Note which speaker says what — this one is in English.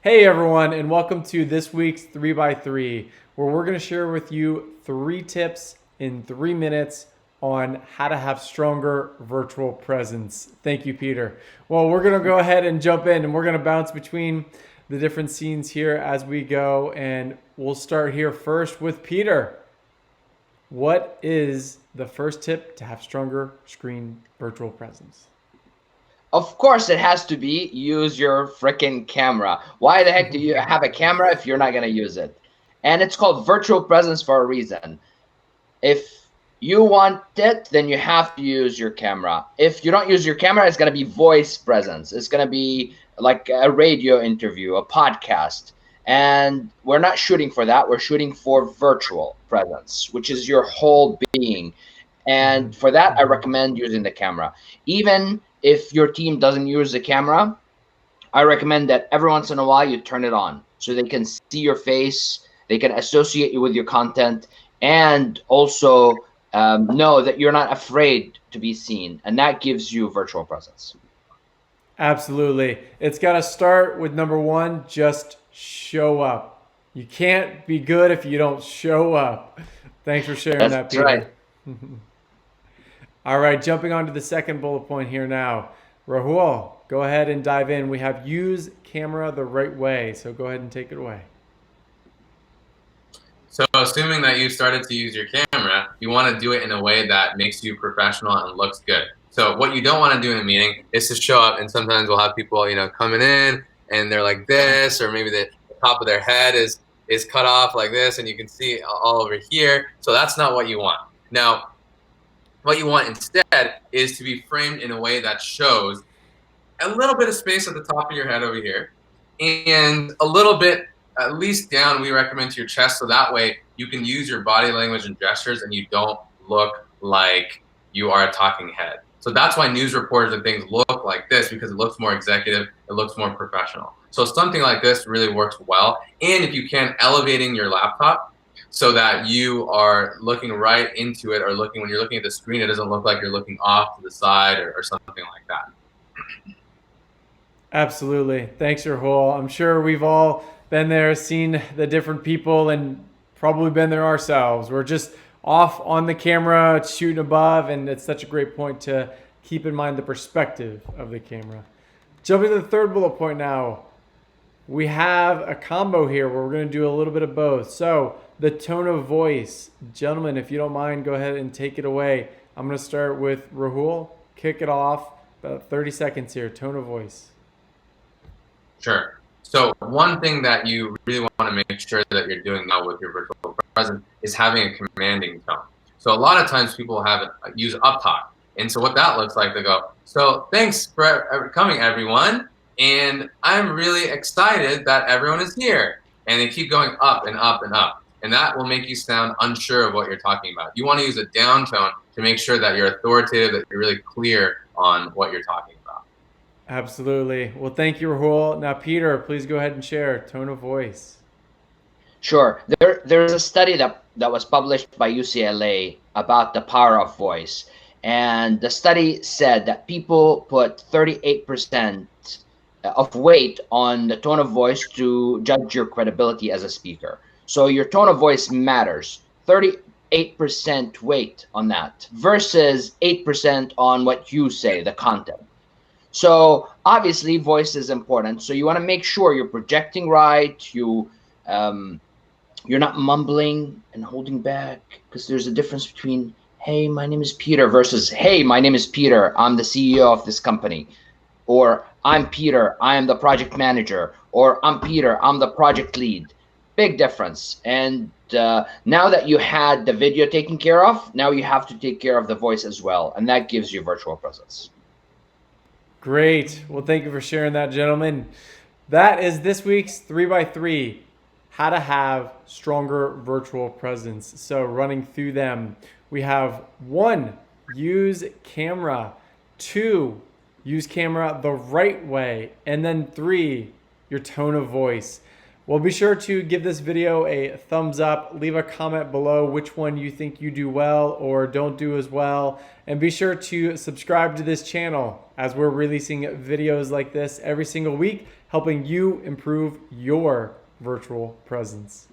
Speaker 1: Hey everyone, and welcome to this week's 3x3, where we're going to share with you 3 tips in 3 minutes on how to have stronger virtual presence. Thank you, Peter. Well, we're going to go ahead and jump in, and we're going to bounce between the different scenes here as we go, and we'll start here first with Peter. What is the first tip to have stronger screen virtual presence?
Speaker 2: Of course, it has to be use your freaking camera. Why the heck do you have a camera if you're not going to use it? And it's called virtual presence for a reason. If you want it, then you have to use your camera. If you don't use your camera, it's going to be voice presence. It's going to be like a radio interview, a podcast. And we're not shooting for that. We're shooting for virtual presence, which is your whole being. And for that, I recommend using the camera. Even if your team doesn't use the camera, I recommend that every once in a while you turn it on so they can see your face, they can associate you with your content, and also know that you're not afraid to be seen. And that gives you virtual presence.
Speaker 1: Absolutely. It's got to start with number one, just show up. You can't be good if you don't show up. Thanks for sharing that,
Speaker 2: That's right.
Speaker 1: Peter. All right, jumping on to the second bullet point here now. Rahul, go ahead and dive in. We have use camera the right way. So go ahead and take it away.
Speaker 3: So assuming that you started to use your camera, you want to do it in a way that makes you professional and looks good. So what you don't want to do in a meeting is to show up, and sometimes we'll have people, coming in and they're like this, or maybe the top of their head is cut off like this, and you can see all over here. So that's not what you want. Now, what you want instead is to be framed in a way that shows a little bit of space at the top of your head over here, and a little bit at least down, we recommend to your chest, so that way you can use your body language and gestures and you don't look like you are a talking head. So that's why news reporters and things look like this, because it looks more executive, it looks more professional. So something like this really works well. And if you can, elevating your laptop so that you are looking right into it, or when you're looking at the screen, it doesn't look like you're looking off to the side or something like that.
Speaker 1: Absolutely. Thanks, Rahul. I'm sure we've all been there, seen the different people, and probably been there ourselves. We're just off on the camera, shooting above, and it's such a great point to keep in mind the perspective of the camera. Jumping to the third bullet point now, we have a combo here where we're going to do a little bit of both. So the tone of voice. Gentlemen, if you don't mind, go ahead and take it away. I'm going to start with Rahul. Kick it off. About 30 seconds here. Tone of voice.
Speaker 3: Sure. So one thing that you really want to make sure that you're doing now with your virtual presence is having a commanding tone. So a lot of times people use up talk. And so what that looks like, they go, so thanks for coming, everyone. And I'm really excited that everyone is here. And they keep going up and up and up. And that will make you sound unsure of what you're talking about. You want to use a down tone to make sure that you're authoritative, that you're really clear on what you're talking about.
Speaker 1: Absolutely. Well, thank you, Rahul. Now, Peter, please go ahead and share tone of voice.
Speaker 2: Sure. There's a study that was published by UCLA about the power of voice. And the study said that people put 38% of weight on the tone of voice to judge your credibility as a speaker. So your tone of voice matters. 38% weight on that versus 8% on what you say, the content. So obviously voice is important. So you want to make sure you're projecting right. You're not mumbling and holding back, because there's a difference between, hey, my name is Peter versus, hey, my name is Peter, I'm the CEO of this company. Or I'm Peter, I am the project manager. Or I'm Peter, I'm the project lead. Big difference. And now that you had the video taken care of, now you have to take care of the voice as well. And that gives you virtual presence.
Speaker 1: Great. Well, thank you for sharing that, gentlemen. That is this week's 3x3, how to have stronger virtual presence. So running through them, we have 1, use camera. 2, use camera the right way. And then 3, your tone of voice. Well, be sure to give this video a thumbs up, leave a comment below which one you think you do well or don't do as well, and be sure to subscribe to this channel as we're releasing videos like this every single week, helping you improve your virtual presence.